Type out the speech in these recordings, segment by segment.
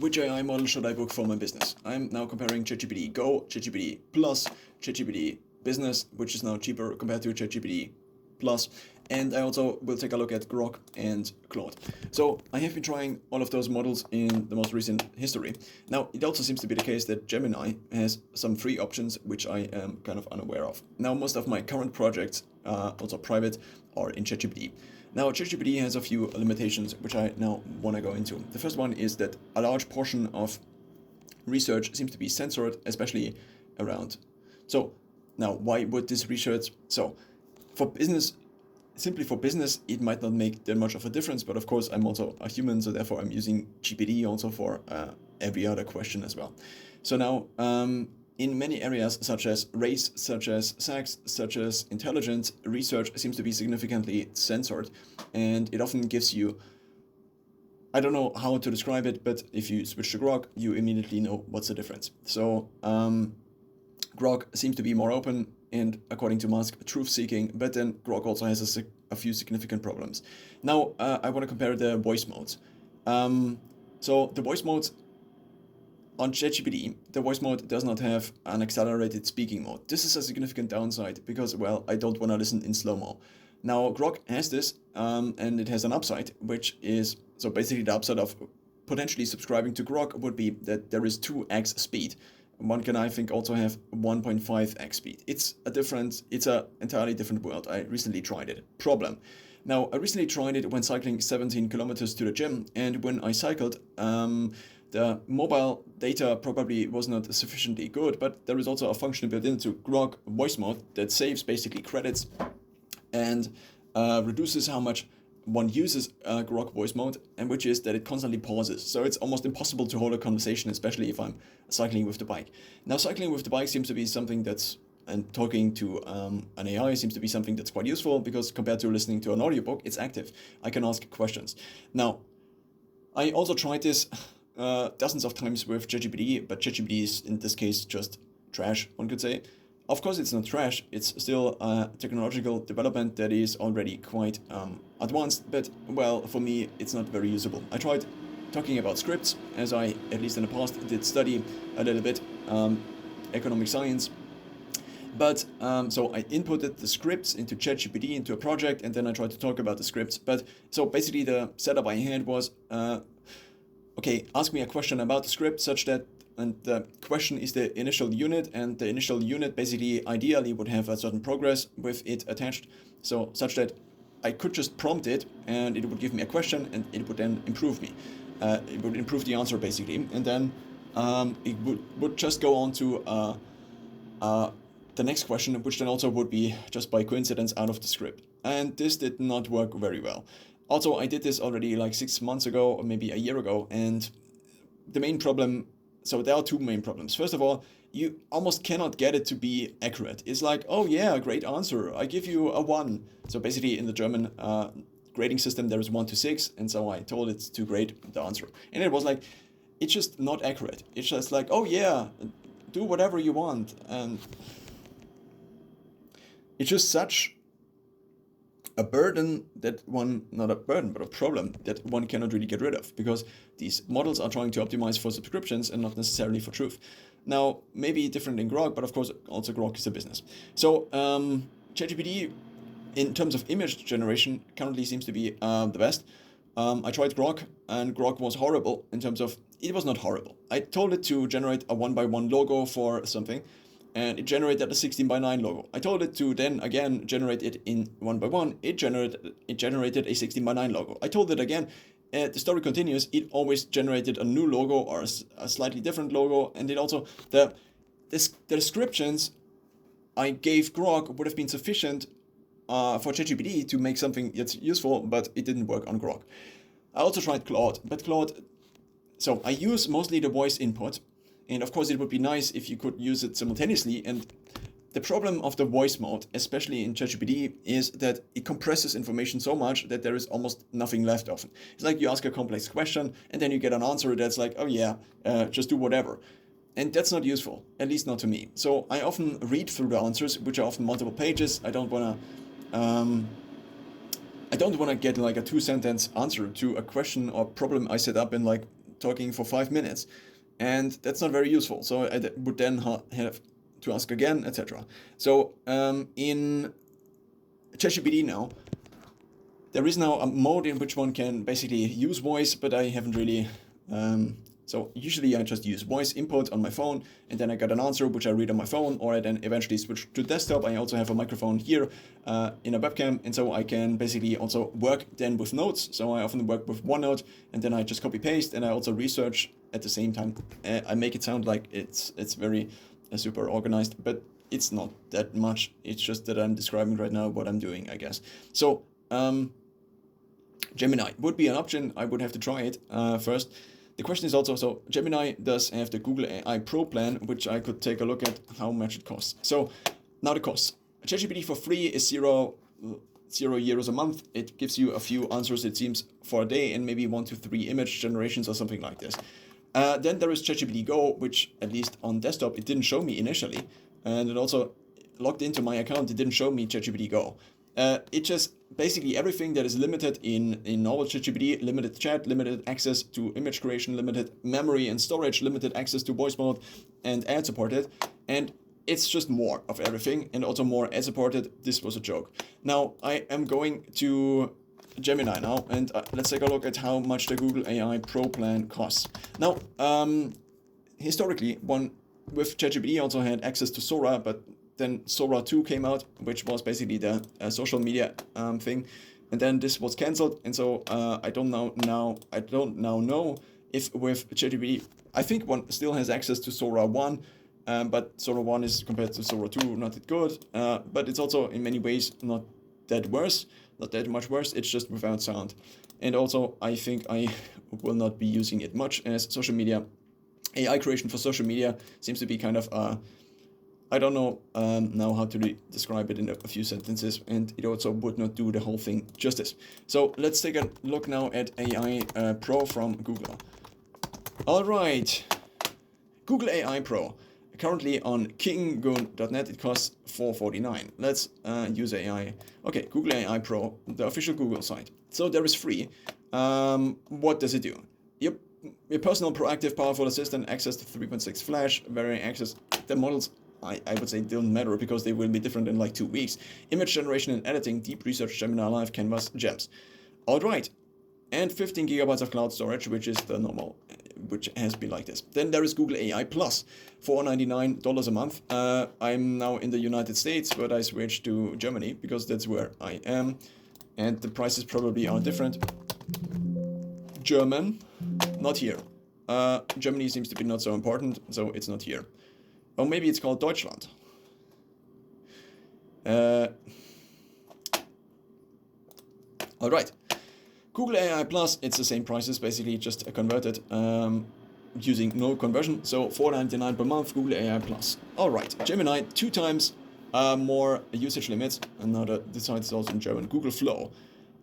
which AI model should I book for my business? I'm now comparing ChatGPT Go, ChatGPT Plus, ChatGPT Business, which is now cheaper compared to ChatGPT Plus, and I also will take a look at Grok and Claude. So I have been trying all of those models in the most recent history. Now, it also seems to be the case that Gemini has some free options, which I am kind of unaware of. Now, most of my current projects, also private, are in ChatGPT. Now, ChatGPT has a few limitations, which I now want to go into. The first one is that a large portion of research seems to be censored, especially around. So now, why would this research? So for business, simply for business, it might not make that much of a difference, but of course I'm also a human, so therefore I'm using GPT also for every other question as well. So now, in many areas such as race, such as sex, such as intelligence, research seems to be significantly censored, and it often gives you, I don't know how to describe it, but if you switch to Grok, you immediately know what's the difference. So Grok seems to be more open and, according to Musk, truth-seeking, but then Grok also has a few significant problems. Now, I want to compare the voice modes. So the voice modes on ChatGPT, the voice mode does not have an accelerated speaking mode. This is a significant downside because, well, I don't want to listen in slow-mo. Now, Grok has this, and it has an upside, which is, so basically the upside of potentially subscribing to Grok would be that there is 2x speed. One can, I think, also have 1.5x speed. It's an entirely different world. I recently tried it. Problem. Now, I recently tried it when cycling 17 kilometers to the gym, and when I cycled, the mobile data probably was not sufficiently good, but there is also a function built into Grok voice mode that saves basically credits and reduces how much one uses Grok voice mode, and which is that it constantly pauses. So it's almost impossible to hold a conversation, especially if I'm cycling with the bike. Now, cycling with the bike seems to be something and talking to an AI seems to be something that's quite useful, because compared to listening to an audiobook, it's active. I can ask questions. Now, I also tried this dozens of times with ChatGPT, but ChatGPT is in this case just trash, one could say. Of course, it's not trash. It's still a technological development that is already quite advanced, but, well, for me, it's not very usable. I tried talking about scripts, as I, at least in the past, did study a little bit economic science. But, so I inputted the scripts into ChatGPT, into a project, and then I tried to talk about the scripts. But, so basically the setup I had was, okay, ask me a question about the script such that, and the question is the initial unit, and the initial unit basically ideally would have a certain progress with it attached, so such that I could just prompt it and it would give me a question and it would then improve me. It would improve the answer basically, and then it would just go on to the next question, which then also would be just by coincidence out of the script. And this did not work very well. Also, I did this already like 6 months ago or maybe a year ago, and the main problem, so there are two main problems. First of all, you almost cannot get it to be accurate. It's like, oh yeah, great answer, I give you a 1. So basically in the German grading system there is 1 to 6, and so I told it to grade the answer. And it was like, it's just not accurate. It's just like, oh yeah, do whatever you want. And it's just such a burden that one, not a burden, but a problem that one cannot really get rid of, because these models are trying to optimize for subscriptions and not necessarily for truth. Now, maybe different in Grok, but of course also Grok is a business. So ChatGPT, in terms of image generation, currently seems to be the best. I tried Grok, and Grok was horrible in terms of, it was not horrible. I told it to generate a 1x1 logo for something, and it generated a 16:9 logo. I told it to then again generate it in 1x1. It generated a 16:9 logo. I told it again. The story continues. It always generated a new logo or a slightly different logo, and it also the descriptions I gave Grok would have been sufficient for ChatGPT to make something that's useful, but it didn't work on Grok. I also tried Claude, but Claude. So I use mostly the voice input. And of course, it would be nice if you could use it simultaneously. And the problem of the voice mode, especially in ChatGPT, is that it compresses information so much that there is almost nothing left of it. It's like you ask a complex question and then you get an answer that's like, oh yeah, just do whatever. And that's not useful, at least not to me. So I often read through the answers, which are often multiple pages. I don't want to get like a 2-sentence answer to a question or problem I set up in like talking for 5 minutes, and that's not very useful. So I would then have to ask again, etc. So in ChatGPT now, there is now a mode in which one can basically use voice, but I haven't really. So usually I just use voice input on my phone, and then I get an answer which I read on my phone, or I then eventually switch to desktop. I also have a microphone here in a webcam, and so I can basically also work then with notes. So I often work with OneNote, and then I just copy paste, and I also research at the same time. I make it sound like it's very super organized, but it's not that much. It's just that I'm describing right now what I'm doing, I guess. So Gemini would be an option. I would have to try it first. The question is also, so Gemini does have the Google AI Pro plan, which I could take a look at how much it costs. So now the costs. ChatGPT for free is €0 a month. It gives you a few answers, it seems, for a day, and maybe 1 to 3 image generations or something like this. Then there is ChatGPT Go, which at least on desktop, it didn't show me initially. And it also logged into my account, it didn't show me ChatGPT Go. It just basically everything that is limited in normal ChatGPT, limited chat, limited access to image creation, limited memory and storage, limited access to voice mode and ad supported, and it's just more of everything, and also more ad supported. This was a joke. Now I am going to Gemini now, and let's take a look at how much the Google AI Pro plan costs. Now, historically, one with ChatGPT also had access to Sora, but then Sora 2 came out, which was basically the social media thing, and then this was cancelled. And so I don't now know if with ChatGPT, I think one still has access to Sora 1, but Sora 1 is compared to Sora 2 not that good, but it's also in many ways not that much worse. It's just without sound, and also I think I will not be using it much, as social media AI creation for social media seems to be kind of I don't know now how to describe it in a few sentences, and it also would not do the whole thing justice. So let's take a look now at AI Pro from Google. All right, Google AI Pro. Currently on kingun.net, it costs $4.49. Let's use AI. Okay, Google AI Pro, the official Google site. So there is free. What does it do? Yep, your personal, proactive, powerful assistant, access to 3.6 Flash, varying access. The models, I would say, don't matter because they will be different in like 2 weeks. Image generation and editing, deep research, Gemini Live, Canvas, Gems. All right, and 15 gigabytes of cloud storage, which is the normal, which has been like this. Then there is Google AI Plus, $4.99 a month. I'm now in the United States, but I switched to Germany because that's where I am, and the prices probably are different. German, not here. Germany seems to be not so important, so it's not here. Or maybe it's called Deutschland. All right. Google AI Plus, it's the same prices, basically just converted using no conversion. So $4.99 per month, Google AI Plus. All right, Gemini, 2 times more usage limits. And now the site is also in German. Google Flow.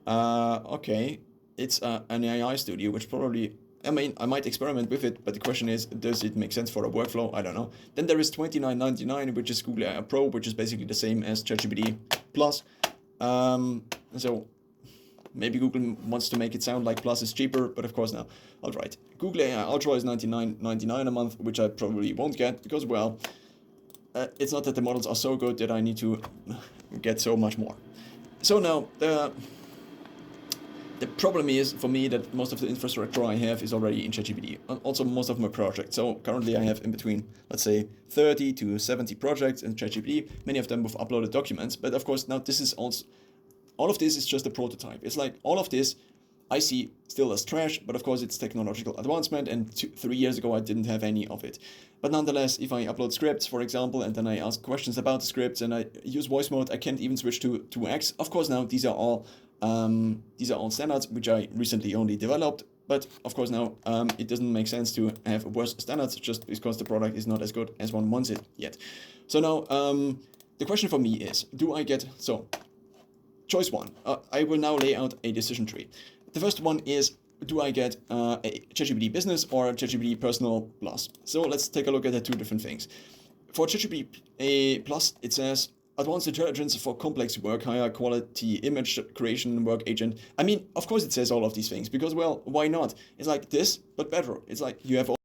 Okay, it's an AI studio, which probably, I mean, I might experiment with it, but the question is, does it make sense for a workflow? I don't know. Then there is $29.99, which is Google AI Pro, which is basically the same as ChatGPT Plus. So maybe Google wants to make it sound like Plus is cheaper, but of course now. All right, Google AI Ultra is $99.99 a month, which I probably won't get because, well, it's not that the models are so good that I need to get so much more. So now the problem is for me that most of the infrastructure I have is already in ChatGPT. Also most of my projects. So currently I have in between, let's say, 30 to 70 projects in ChatGPT, many of them with uploaded documents. But of course now this is also, all of this is just a prototype. It's like all of this I see still as trash, but of course it's technological advancement, and 3 years ago I didn't have any of it. But nonetheless, if I upload scripts, for example, and then I ask questions about the scripts and I use voice mode, I can't even switch to 2x. Of course now these are all standards which I recently only developed, but of course now it doesn't make sense to have worse standards just because the product is not as good as one wants it yet. So now the question for me is, do I get, so choice 1, I will now lay out a decision tree. The first one is, do I get a ChatGPT Business or ChatGPT Personal Plus? So let's take a look at the 2 different things. For ChatGPT Plus, it says advanced intelligence for complex work, higher quality image creation, work agent. I mean, of course it says all of these things because, well, why not? It's like this, but better. It's like you have all